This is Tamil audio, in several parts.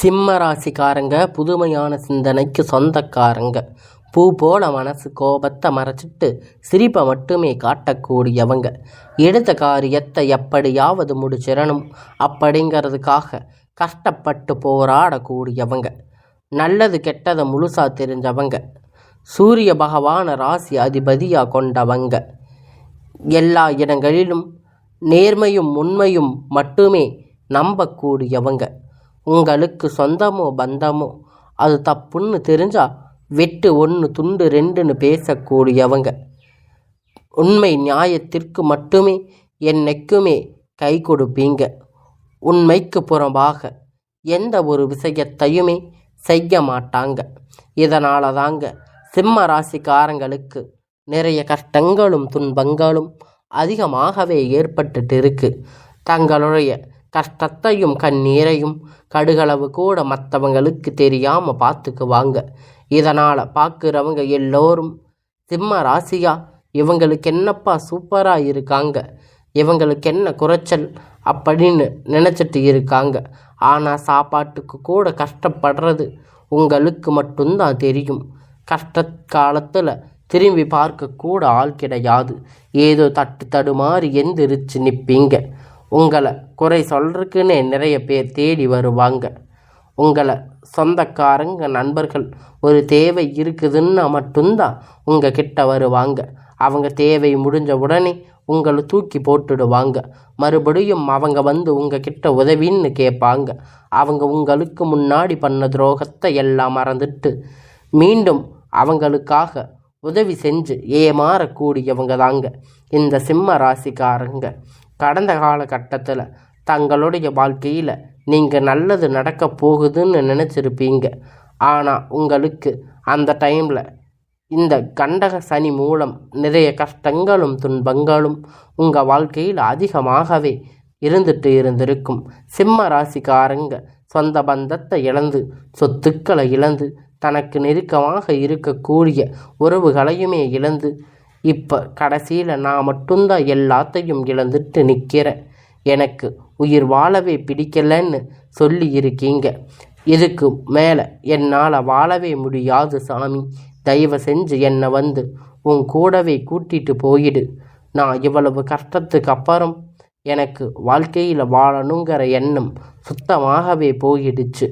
சிம்ம ராசிக்காரங்க புதுமையான சிந்தனைக்கு சொந்தக்காரங்க. பூ போல மனசு கோபத்தை மறைச்சிட்டு சிரிப்பை மட்டுமே காட்டக்கூடியவங்க. எடுத்த காரியத்தை எப்படியாவது முடிச்சிடணும் அப்படிங்கிறதுக்காக கஷ்டப்பட்டு போராடக்கூடியவங்க. நல்லது கெட்டதை முழுசா தெரிஞ்சவங்க. சூரிய பகவான ராசி அதிபதியாக கொண்டவங்க. எல்லா இடங்களிலும் நேர்மையும் உண்மையும் மட்டுமே நம்பக்கூடியவங்க. உங்களுக்கு சொந்தமோ பந்தமோ அது தப்புன்னு தெரிஞ்சா வெட்டு 1 துண்டு 2ன்னு பேசக்கூடியவங்க. உண்மை நியாயத்திற்கு மட்டுமே என்னைக்குமே கை கொடுப்பீங்க. உண்மைக்கு புறம்பாக எந்த ஒரு விஷயத்தையுமே செய்ய மாட்டாங்க. இதனால தாங்க சிம்ம ராசிக்காரங்களுக்கு நிறைய கஷ்டங்களும் துன்பங்களும் அதிகமாகவே ஏற்பட்டுட்டு இருக்கு. தங்களுடைய கஷ்டத்தையும் கண்ணீரையும் கடுகளவு கூட மற்றவங்களுக்கு தெரியாமல் பார்த்துக்குவாங்க. இதனால் பார்க்குறவங்க எல்லோரும் சிம்ம ராசியா இவங்களுக்கு என்னப்பா சூப்பராக இருக்காங்க, இவங்களுக்கு என்ன குறைச்சல் அப்படின்னு நினச்சிட்டு இருக்காங்க. ஆனால் சாப்பாட்டுக்கு கூட கஷ்டப்படுறது உங்களுக்கு மட்டும்தான் தெரியும். கஷ்ட காலத்தில் திரும்பி பார்க்கக்கூட ஆள் கிடையாது. ஏதோ தடுமாறி எந்திரிச்சு நிற்பீங்க. உங்களை குறை சொல்கிறதுக்குன்னே நிறைய பேர் தேடி வருவாங்க. உங்களை சொந்தக்காரங்க நண்பர்கள் ஒரு தேவை இருக்குதுன்னா மட்டும்தான் உங்கள் கிட்ட வருவாங்க. அவங்க தேவை முடிஞ்ச உடனே உங்களை தூக்கி போட்டுடுவாங்க. மறுபடியும் அவங்க வந்து உங்கள் கிட்ட உதவின்னு கேட்பாங்க. அவங்க உங்களுக்கு முன்னாடி பண்ண துரோகத்தை எல்லாம் மறந்துட்டு மீண்டும் அவங்களுக்காக உதவி செஞ்சு ஏமாறக்கூடியவங்க தாங்க இந்த சிம்ம ராசிக்காரங்க. கடந்த காலகட்டத்தில் தங்களுடைய வாழ்க்கையில் நீங்கள் நல்லது நடக்க போகுதுன்னு நினச்சிருப்பீங்க. ஆனால் உங்களுக்கு அந்த டைமில் இந்த கண்டக சனி மூலம் நிறைய கஷ்டங்களும் துன்பங்களும் உங்கள் வாழ்க்கையில் அதிகமாகவே இருந்திருக்கும். சிம்ம ராசிக்காரங்க சொந்த பந்தத்தை இழந்து சொத்துக்களை இழந்து தனக்கு நெருக்கமாக இருக்கக்கூடிய உறவுகளையுமே இழந்து இப்போ கடைசியில் நான் மட்டும்தான் எல்லாத்தையும் இழந்துட்டு நிற்கிறேன், எனக்கு உயிர் வாழவே பிடிக்கலன்னு சொல்லி இருக்கீங்க. இதுக்கு மேலே என்னால் வாழவே முடியாது சாமி, தயவு செஞ்சு என்னை வந்து உன் கூடவே கூட்டிட்டு போயிடு. நான் இவ்வளவு கஷ்டத்துக்கு அப்புறம் எனக்கு வாழ்க்கையில் வாழணுங்கிற எண்ணம் சுத்தமாகவே போயிடுச்சு.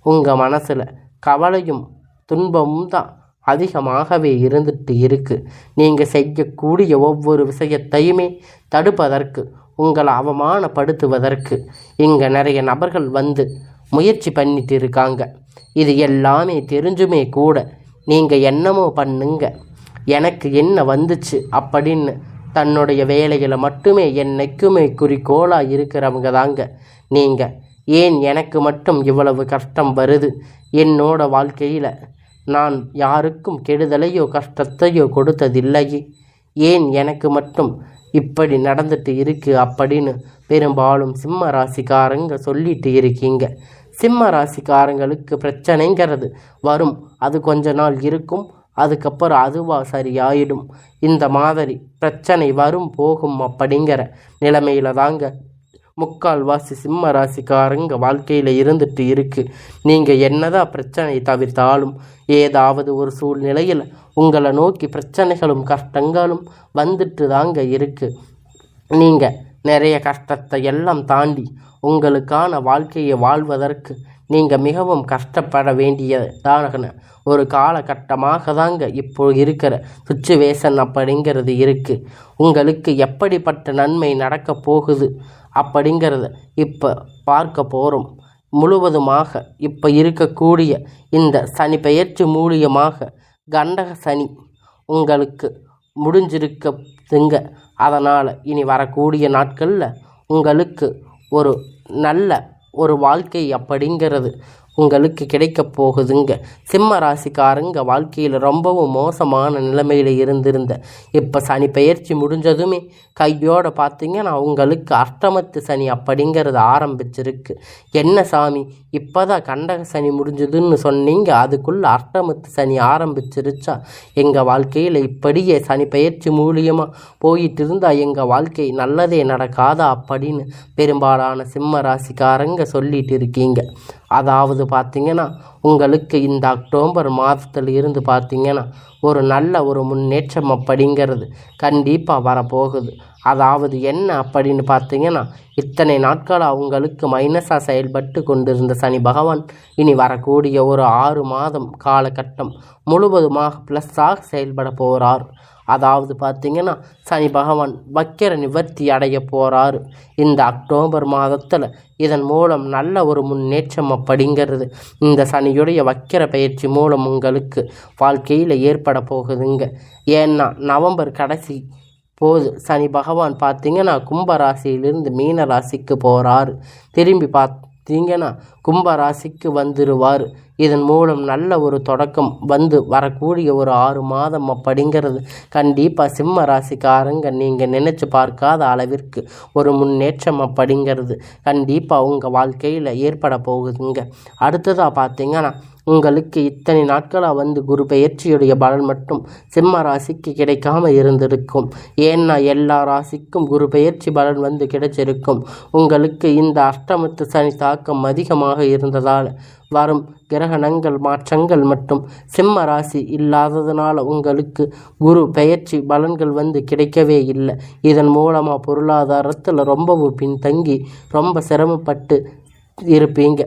உங்கள் மனசில் கவலையும் துன்பமும் தான் அதிகமாகவே இருந்துட்டு இருக்கு. நீங்கள் செய்யக்கூடிய ஒவ்வொரு விஷயத்தையுமே தடுப்பதற்கு, உங்களை அவமானப்படுத்துவதற்கு இங்கே நிறைய நபர்கள் வந்து முயற்சி பண்ணிட்டு இருக்காங்க. இது எல்லாமே தெரிஞ்சுமே கூட நீங்கள் என்னமோ பண்ணுங்க, எனக்கு என்ன வந்துச்சு அப்படின்னு தன்னுடைய வேலைகளை மட்டுமே என்னைக்குமே குறிக்கோளாக இருக்கிறவங்க தாங்க நீங்கள். ஏன் எனக்கு மட்டும் இவ்வளவு கஷ்டம் வருது, என்னோட வாழ்க்கையில் நான் யாருக்கும் கெடுதலையோ கஷ்டத்தையோ கொடுத்ததில்லையே, ஏன் எனக்கு மட்டும் இப்படி நடந்துட்டு இருக்கு அப்படின்னு பெரும்பாலும் சிம்ம ராசிக்காரங்க சொல்லிட்டு இருக்கீங்க. சிம்ம ராசிக்காரங்களுக்கு பிரச்சனைங்கிறது வரும், அது கொஞ்ச நாள் இருக்கும், அதுக்கப்புறம் அதுவாக சரியாயிடும். இந்த மாதிரி பிரச்சனை வரும் போகும் அப்படிங்கிற நிலைமையில தாங்க முக்கால்வாசி சிம்ம ராசிக்காரங்க வாழ்க்கையில் இருந்துட்டு இருக்கு. நீங்கள் என்னதான் பிரச்சனை தவிர்த்தாலும் ஏதாவது ஒரு சூழ்நிலையில் உங்களை நோக்கி பிரச்சனைகளும் கஷ்டங்களும் வந்துட்டு தாங்க இருக்கு. நீங்கள் நிறைய கஷ்டத்தை எல்லாம் தாண்டி உங்களுக்கான வாழ்க்கையை வாழ்வதற்கு நீங்கள் மிகவும் கஷ்டப்பட வேண்டியதான ஒரு காலகட்டமாக தாங்க இப்போ இருக்கிற சுச்சுவேஷன் அப்படிங்கிறது இருக்குது. உங்களுக்கு எப்படிப்பட்ட நன்மை நடக்க போகுது அப்படிங்கிறத இப்போ பார்க்க போகிறோம். முழுவதுமாக இப்போ இருக்கக்கூடிய இந்த சனி பெயர்ச்சி மூலியமாக கண்டக சனி உங்களுக்கு முடிஞ்சிருக்குங்க. அதனால் இனி வரக்கூடிய நாட்களில் உங்களுக்கு ஒரு நல்ல ஒரு வாழ்க்கை அப்படிங்கிறது உங்களுக்கு கிடைக்க போகுதுங்க. சிம்ம ராசிக்காரங்க வாழ்க்கையில் ரொம்பவும் மோசமான நிலைமையில் இருந்திருந்த இப்போ சனி பெயர்ச்சி முடிஞ்சதுமே கையோடு பார்த்தீங்கன்னா உங்களுக்கு அஷ்டமத்து சனி அப்படிங்கிறது ஆரம்பிச்சிருக்கு. என்ன சாமி இப்போ தான் கண்டக சனி முடிஞ்சதுன்னு சொன்னீங்க, அதுக்குள்ளே அஷ்டமத்து சனி ஆரம்பிச்சிருச்சா? எங்கள் வாழ்க்கையில் இப்படியே சனி பெயர்ச்சி மூலியமாக போயிட்டு இருந்தால் எங்கள் வாழ்க்கை நல்லதே நடக்காதா அப்படின்னு பெரும்பாலான சிம்ம ராசிக்காரங்க சொல்லிட்டு இருக்கீங்க. அதாவது பார்த்திங்கன்னா உங்களுக்கு இந்த அக்டோபர் மாதத்தில் இருந்து பார்த்திங்கன்னா ஒரு நல்ல ஒரு முன்னேற்றம் அப்படிங்கிறது கண்டிப்பாக வரப்போகுது. அதாவது என்ன அப்படின்னு பார்த்திங்கன்னா இத்தனை நாட்களாக உங்களுக்கு மைனஸாக செயல்பட்டு கொண்டிருந்த சனி பகவான் இனி வரக்கூடிய ஒரு 6 மாதம் காலகட்டம் முழுவதுமாக ப்ளஸ்ஸாக செயல்பட போகிறார். அதாவது பார்த்திங்கன்னா சனி பகவான் வக்கிர நிவர்த்தி அடைய போகிறாரு இந்த அக்டோபர் மாதத்தில். இதன் மூலம் நல்ல ஒரு முன்னேற்றம் அப்படிங்கிறது இந்த சனியுடைய வக்கிர பயிற்சி மூலம் உங்களுக்கு வாழ்க்கையில் ஏற்பட போகுதுங்க. ஏன்னா நவம்பர் கடைசி போது சனி பகவான் பார்த்திங்கன்னா கும்பராசியிலிருந்து மீன ராசிக்கு போகிறாரு. திரும்பி பார்த்தீங்கன்னா கும்பராசிக்கு வந்துடுவார். இதன் மூலம் நல்ல ஒரு தொடக்கம் வந்து வரக்கூடிய ஒரு 6 மாதம் அப்படிங்கிறது கண்டிப்பாக சிம்ம ராசிக்காரங்க நீங்கள் நினச்சி பார்க்காத அளவிற்கு ஒரு முன்னேற்றம் அப்படிங்கிறது கண்டிப்பாக உங்கள் வாழ்க்கையில் ஏற்பட போகுதுங்க. அடுத்ததாக பார்த்தீங்கன்னா உங்களுக்கு இத்தனை நாட்களாக வந்து குரு பெயர்ச்சியுடைய பலன் மட்டும் சிம்ம ராசிக்கு கிடைக்காம இருந்திருக்கும். ஏன்னா எல்லா ராசிக்கும் குரு பெயர்ச்சி பலன் வந்து கிடைச்சிருக்கும். உங்களுக்கு இந்த அஷ்டமத்து சனி தாக்கம் அதிகமாக இருந்ததால் வரும் கிரகணங்கள் மாற்றங்கள் மற்றும் சிம்ம ராசி இல்லாததுனால உங்களுக்கு குரு பெயர்ச்சி பலன்கள் வந்து கிடைக்கவே இல்லை. இதன் மூலமாக பொருளாதாரத்தில் ரொம்பவும் பின்தங்கி ரொம்ப சிரமப்பட்டு இருப்பீங்க.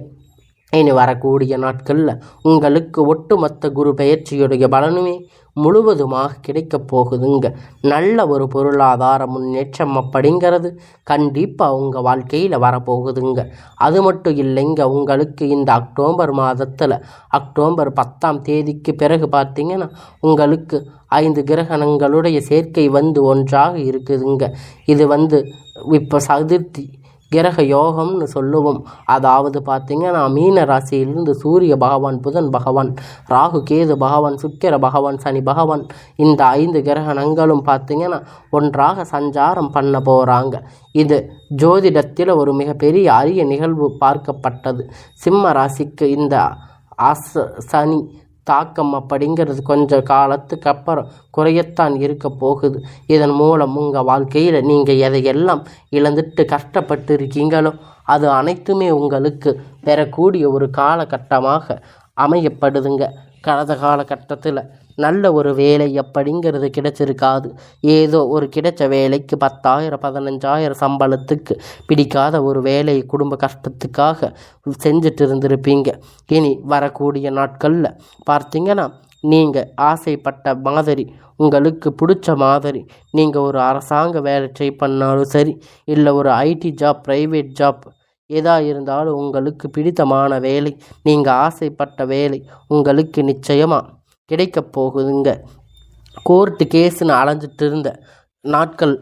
இனி வரக்கூடிய நாட்களில் உங்களுக்கு ஒட்டுமொத்த குரு பெயர்ச்சியுடைய பலனுமே முழுவதுமாக கிடைக்கப் போகுதுங்க. நல்ல ஒரு பொருளாதார முன்னேற்றம் அப்படிங்கிறது கண்டிப்பாக உங்கள் வாழ்க்கையில் வரப்போகுதுங்க. அது மட்டும் இல்லைங்க, உங்களுக்கு இந்த அக்டோபர் மாதத்தில் அக்டோபர் 10ஆம் தேதிக்கு பிறகு பார்த்திங்கன்னா உங்களுக்கு 5 கிரகணங்களுடைய சேர்க்கை வந்து ஒன்றாக இருக்குதுங்க. இது வந்து இப்போ சதுர்த்தி கிரக யோகம்னு சொல்லுவோம். அதாவது பார்த்திங்கன்னா மீன ராசியிலிருந்து சூரிய பகவான், புதன் பகவான், ராகு கேது பகவான், சுக்கிர பகவான், சனி பகவான் இந்த 5 கிரகணங்களும் பார்த்திங்கன்னா ஒன்றாக சஞ்சாரம் பண்ண போகிறாங்க. இது ஜோதிடத்தில் ஒரு மிகப்பெரிய அரிய நிகழ்வு பார்க்கப்பட்டது. சிம்ம ராசிக்கு இந்த சனி தாக்கம் அப்படிங்கிறது கொஞ்ச காலத்துக்கு அப்புறம் குறையத்தான் இருக்க போகுது. இதன் மூலம் உங்கள் வாழ்க்கையில் நீங்கள் எதையெல்லாம் இழந்துட்டு கஷ்டப்பட்டு இருக்கீங்களோ அது அனைத்துமே உங்களுக்கு பெறக்கூடிய ஒரு காலகட்டமாக அமையப்படுதுங்க. கடந்த காலகட்டத்தில் நல்ல ஒரு வேலை அப்படிங்கிறது கிடைச்சிருக்காது. ஏதோ ஒரு கிடைச்ச வேலைக்கு 10,000 15,000 சம்பளத்துக்கு பிடிக்காத ஒரு வேலையை குடும்ப கஷ்டத்துக்காக செஞ்சுட்டு இருந்திருப்பீங்க. இனி வரக்கூடிய நாட்களில் பார்த்திங்கன்னா நீங்கள் ஆசைப்பட்ட மாதிரி உங்களுக்கு பிடிச்ச மாதிரி நீங்கள் ஒரு அரசாங்க வேலை ட்ரை பண்ணாலும் சரி, இல்லை ஒரு ஐடி ஜாப், ப்ரைவேட் ஜாப் எதாக இருந்தாலும் உங்களுக்கு பிடித்தமான வேலை, நீங்கள் ஆசைப்பட்ட வேலை உங்களுக்கு நிச்சயமாக கிடைக்கப் போகுதுங்க. கோர்ட்டு கேஸுன்னு அலைஞ்சிட்டு இருந்த நாட்கள்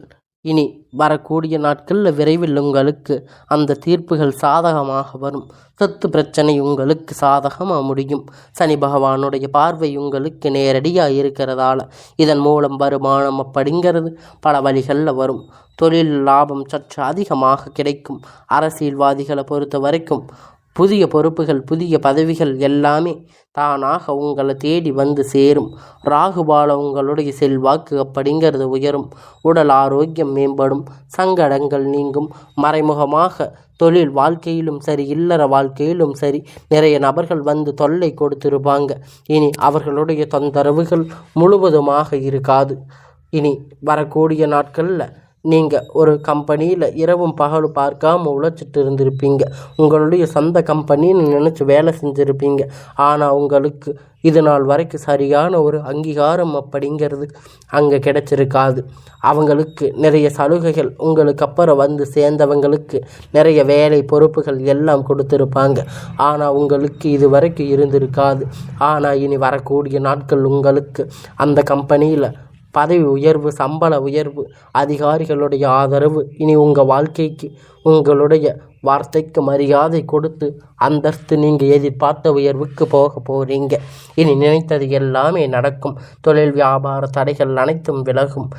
இனி வரக்கூடிய நாட்களில் விரைவில் உங்களுக்கு அந்த தீர்ப்புகள் சாதகமாக வரும். சொத்து பிரச்சனை உங்களுக்கு சாதகமாக முடியும். சனி பகவானுடைய பார்வை உங்களுக்கு நேரடியாக இருக்கிறதால இதன் மூலம் வருமானம் அப்படிங்கிறது பல வழிகளில் வரும். தொழில் லாபம் சற்று அதிகமாக கிடைக்கும். அரசியல்வாதிகளை பொறுத்த வரைக்கும் புதிய பொறுப்புகள், புதிய பதவிகள் எல்லாமே தானாக உங்களை தேடி வந்து சேரும். ராகுபால உங்களுடைய செல்வாக்கு அப்படிங்கிறது உயரும். உடல் ஆரோக்கியம் மேம்படும். சங்கடங்கள் நீங்கும். மறைமுகமாக தொழில் வாழ்க்கையிலும் சரி, இல்லற வாழ்க்கையிலும் சரி நிறைய நபர்கள் வந்து தொல்லை கொடுத்திருப்பாங்க. இனி அவர்களுடைய தொந்தரவுகள் முழுவதுமாக இருக்காது. இனி வரக்கூடிய நாட்களில் நீங்கள் ஒரு கம்பெனியில் இரவும் பகலும் பார்க்காம உழைச்சிட்டு இருந்திருப்பீங்க. உங்களுடைய சொந்த கம்பெனின்னு நினச்சி வேலை செஞ்சுருப்பீங்க. ஆனால் உங்களுக்கு இது நாள் வரைக்கும் சரியான ஒரு அங்கீகாரம் அப்படிங்கிறது அங்கே கிடைச்சிருக்காது. அவங்களுக்கு நிறைய சலுகைகள், உங்களுக்கு அப்புறம் வந்து சேர்ந்தவங்களுக்கு நிறைய வேலை பொறுப்புகள் எல்லாம் கொடுத்துருப்பாங்க. ஆனால் உங்களுக்கு இது வரைக்கும் இருந்திருக்காது. ஆனால் இனி வரக்கூடிய நாட்கள் உங்களுக்கு அந்த கம்பெனியில் பதவி உயர்வு, சம்பள உயர்வு, அதிகாரிகளுடைய ஆதரவு, இனி உங்கள் வாழ்க்கைக்கு உங்களுடைய வார்த்தைக்கு மரியாதை கொடுத்து அந்தஸ்து நீங்கள் எதிர்பார்த்த உயர்வுக்கு போக போகிறீங்க. இனி நினைத்தது எல்லாமே நடக்கும். தொழில் வியாபார தடைகள் அனைத்தும் விலகும்.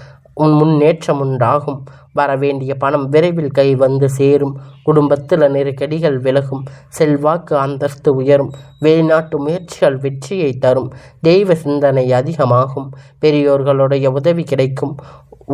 முன்னேற்றம் உண்டாகும். வரவேண்டிய பணம் விரைவில் கை வந்து சேரும். குடும்பத்தில் நெருக்கடிகள் விலகும். செல்வாக்கு அந்தஸ்து உயரும். வெளிநாட்டு முயற்சிகள் வெற்றியை தரும். தெய்வ சிந்தனை அதிகமாகும். பெரியோர்களுடைய உதவி கிடைக்கும்.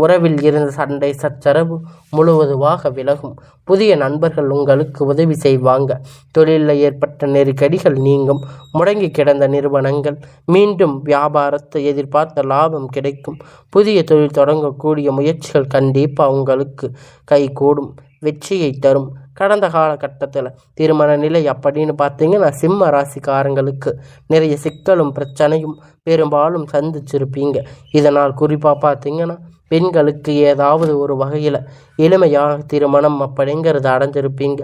உறவில் இருந்த சண்டை சச்சரவு முழுவதுமாக விலகும். புதிய நண்பர்கள் உங்களுக்கு உதவி செய்வாங்க. தொழிலில் ஏற்பட்ட நெருக்கடிகள் நீங்கும். முடங்கி கிடந்த நிறுவனங்கள் மீண்டும் வியாபாரத்தை எதிர்பார்த்த லாபம் கிடைக்கும். புதிய தொழில் தொடங்கக்கூடிய முயற்சிகள் கண்டிப்பாக உங்களுக்கு கைகூடும், வெற்றியை தரும். கடந்த காலகட்டத்தில் திருமண நிலை அப்படின்னு பார்த்தீங்கன்னா சிம்ம ராசிக்காரங்களுக்கு நிறைய சிக்கலும் பிரச்சனையும் பெரும்பாலும் சந்திச்சிருப்பீங்க. இதனால் குறிப்பாக பார்த்தீங்கன்னா பெண்களுக்கு ஏதாவது ஒரு வகையில் எளிமையாக திருமணம் அப்படிங்கிறது அடைஞ்சிருப்பீங்க.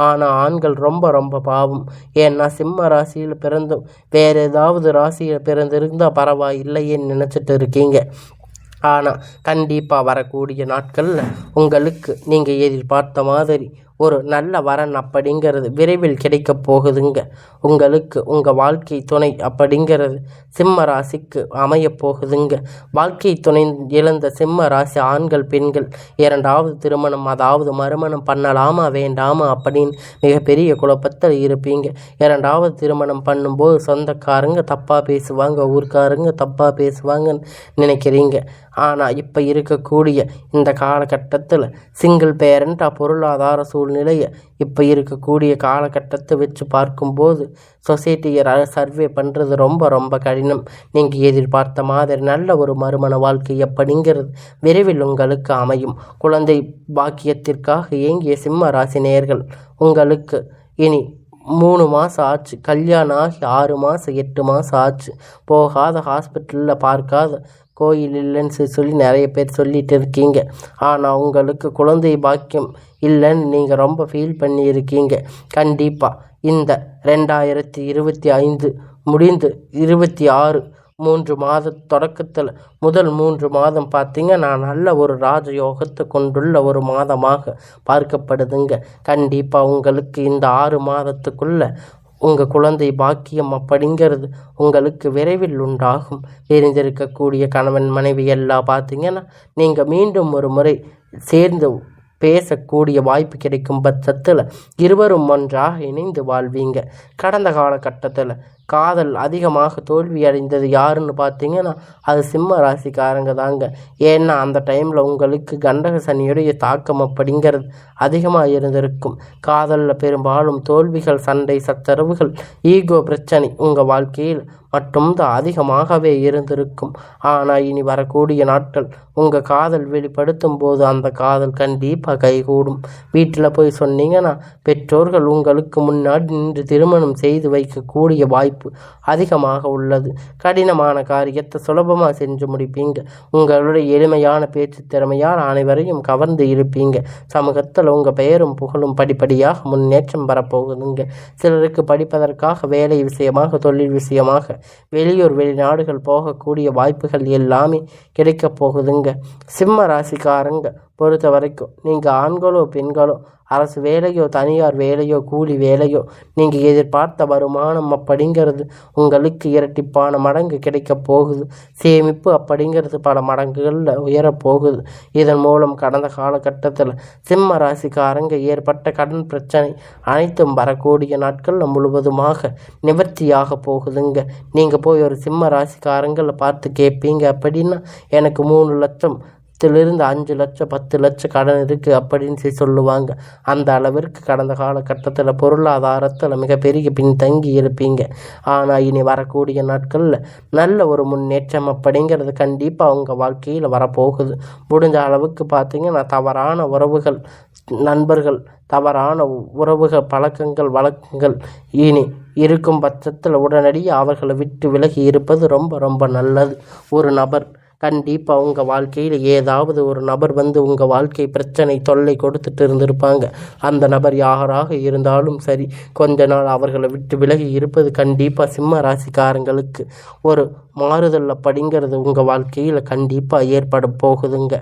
ஆனால் ஆண்கள் ரொம்ப ரொம்ப பாவம். ஏன்னா சிம்ம ராசியில் பிறந்தும் வேறு ஏதாவது ராசியில் பிறந்திருந்தால் பரவாயில்லையேன்னு நினச்சிட்டு இருக்கீங்க. ஆனால் கண்டிப்பாக வரக்கூடிய நாட்களில் உங்களுக்கு நீங்கள் எதிர்பார்த்த மாதிரி ஒரு நல்ல வரன் அப்படிங்கிறது விரைவில் கிடைக்க போகுதுங்க. உங்களுக்கு உங்கள் வாழ்க்கை துணை அப்படிங்கிறது சிம்ம ராசிக்கு அமைய போகுதுங்க. வாழ்க்கை துணை இழந்த சிம்ம ராசி ஆண்கள் பெண்கள் இரண்டாவது திருமணம் அதாவது மறுமணம் பண்ணலாமா வேண்டாமா அப்படின்னு மிகப்பெரிய குழப்பத்தில் இருப்பீங்க. இரண்டாவது திருமணம் பண்ணும்போது சொந்தக்காரங்க தப்பாக பேசுவாங்க, ஊர்க்காரங்க தப்பாக பேசுவாங்கன்னு நினைக்கிறீங்க. ஆனால் இப்போ இருக்கக்கூடிய இந்த காலகட்டத்தில் சிங்கிள் பேரண்ட்டாக பொருளாதார சூழ்நிலையை இப்போ இருக்கக்கூடிய காலகட்டத்தை வச்சு பார்க்கும்போது சொசைட்டியை சர்வே பண்ணுறது ரொம்ப ரொம்ப கடினம். நீங்கள் எதிர்பார்த்த மாதிரி நல்ல ஒரு மறுமண வாழ்க்கை அப்படிங்கிறது விரைவில் உங்களுக்கு அமையும். குழந்தை பாக்கியத்திற்காக ஏங்கிய சிம்ம ராசி நேயர்கள் உங்களுக்கு இனி 3 மாதம் ஆச்சு, கல்யாணம் ஆகி 6 மாதம் 8 மாதம் ஆச்சு, போகாத ஹாஸ்பிட்டலில் பார்க்காத கோயில் இல்லைன்னு சொல்லி நிறைய பேர் சொல்லிட்டு இருக்கீங்க. ஆனால் உங்களுக்கு குழந்தை பாக்கியம் இல்லைன்னு நீங்கள் ரொம்ப ஃபீல் பண்ணியிருக்கீங்க. கண்டிப்பாக இந்த 2025 முடிந்து 26 3 மாத தொடக்கத்தில் முதல் 3 மாதம் பார்த்தீங்கன்னா நல்ல ஒரு ராஜயோகத்தை கொண்டுள்ள ஒரு மாதமாக பார்க்கப்படுதுங்க. கண்டிப்பாக உங்களுக்கு இந்த 6 மாதத்துக்குள்ளே உங்கள் குழந்தை பாக்கியம் அப்படிங்கிறது உங்களுக்கு விரைவில் உண்டாகும். தெரிந்திருக்கக்கூடிய கணவன் மனைவி எல்லாம் பார்த்தீங்கன்னா நீங்கள் மீண்டும் ஒரு முறை சேர்ந்து பேசக்கூடிய வாய்ப்பு கிடைக்கும் பட்சத்தில் இருவரும் ஒன்றாக இணைந்து வாழ்வீங்க. கடந்த காலகட்டத்தில் காதல் அதிகமாக தோல்வி அடைந்தது யாருன்னு பார்த்தீங்கன்னா அது சிம்ம ராசிக்காரங்க தாங்க. ஏன்னா அந்த டைமில் உங்களுக்கு கண்டக சனியுடைய தாக்கம் அப்படிங்கிறது அதிகமாக இருந்திருக்கும். காதலில் பெரும்பாலும் தோல்விகள், சண்டை சச்சரவுகள், ஈகோ பிரச்சனை உங்கள் வாழ்க்கையில் மட்டும்தான் அதிகமாகவே இருந்திருக்கும். ஆனால் இனி வரக்கூடிய நாட்கள் உங்கள் காதல் வெளிப்படுத்தும் போது அந்த காதல் கண்டிப்பாக கைகூடும். வீட்டில் போய் சொன்னீங்கன்னா பெற்றோர்கள் உங்களுக்கு முன்னாடி நின்று திருமணம் செய்து வைக்கக்கூடிய வாய்ப்பு அதிகமாக உள்ளது. கடினமான காரியத்தை சுலபமாக செஞ்சு முடிப்பீங்க. உங்களுடைய எளிமையான பேச்சு திறமையால் அனைவரையும் கவர்ந்து இருப்பீங்க. சமூகத்தில் உங்கள் பெயரும் புகழும் படிப்படியாக முன்னேற்றம் வரப்போகுதுங்க. சிலருக்கு படிப்பதற்காக வேலை விஷயமாக, தொழில் விஷயமாக வெளியூர் வெளிநாடுகள் போகக்கூடிய வாய்ப்புகள் எல்லாமே கிடைக்கப் போகுதுங்க. சிம்ம ராசிக்காரங்க பொறுத்த வரைக்கும் நீங்கள் ஆண்களோ பெண்களோ அரசு வேலையோ தனியார் வேலையோ கூலி வேலையோ நீங்கள் எதிர்பார்த்த வருமானம் அப்படிங்கிறது உங்களுக்கு இரட்டிப்பான மடங்கு கிடைக்க போகுது. சேமிப்பு அப்படிங்கிறது பல மடங்குகளில் உயரப்போகுது. இதன் மூலம் கடந்த காலகட்டத்தில் சிம்ம ராசிக்காரங்க ஏற்பட்ட கடன் பிரச்சனை அனைத்தும் வரக்கூடிய நாட்களில் முழுவதுமாக நிவர்த்தியாக போகுதுங்க. நீங்கள் போய் ஒரு சிம்ம ராசிக்காரங்களை பார்த்து கேட்பீங்க அப்படின்னா எனக்கு 3 லட்சம் இருந்து 5 லட்சம் 10 லட்சம் கடன் இருக்குது அப்படின்னு சொல்லுவாங்க. அந்த அளவிற்கு கடந்த காலகட்டத்தில் பொருளாதாரத்தில் மிகப்பெரிய பின்தங்கி இருப்பீங்க. ஆனால் இனி வரக்கூடிய நாட்களில் நல்ல ஒரு முன்னேற்றம் அப்படிங்கிறது கண்டிப்பாக அவங்க வாழ்க்கையில் வரப்போகுது. முடிஞ்ச அளவுக்கு பார்த்தீங்கன்னா தவறான உறவுகள், நண்பர்கள், தவறான உறவுகள், பழக்கங்கள், வழக்கங்கள் இனி இருக்கும் பட்சத்தில் உடனடியாக அவர்களை விட்டு விலகி இருப்பது ரொம்ப ரொம்ப நல்லது. ஒரு நபர் கண்டிப்பாக உங்கள் வாழ்க்கையில் ஏதாவது ஒரு நபர் வந்து உங்கள் வாழ்க்கை பிரச்சனை தொல்லை கொடுத்துட்டு இருந்திருப்பாங்க. அந்த நபர் யாராக இருந்தாலும் சரி கொஞ்ச நாள் அவர்களை விட்டு விலகி இருப்பது கண்டிப்பாக சிம்ம ராசிக்காரங்களுக்கு ஒரு மாறுதல் அப்படிங்கிறது உங்கள் வாழ்க்கையில் கண்டிப்பாக ஏற்பட போகுதுங்க.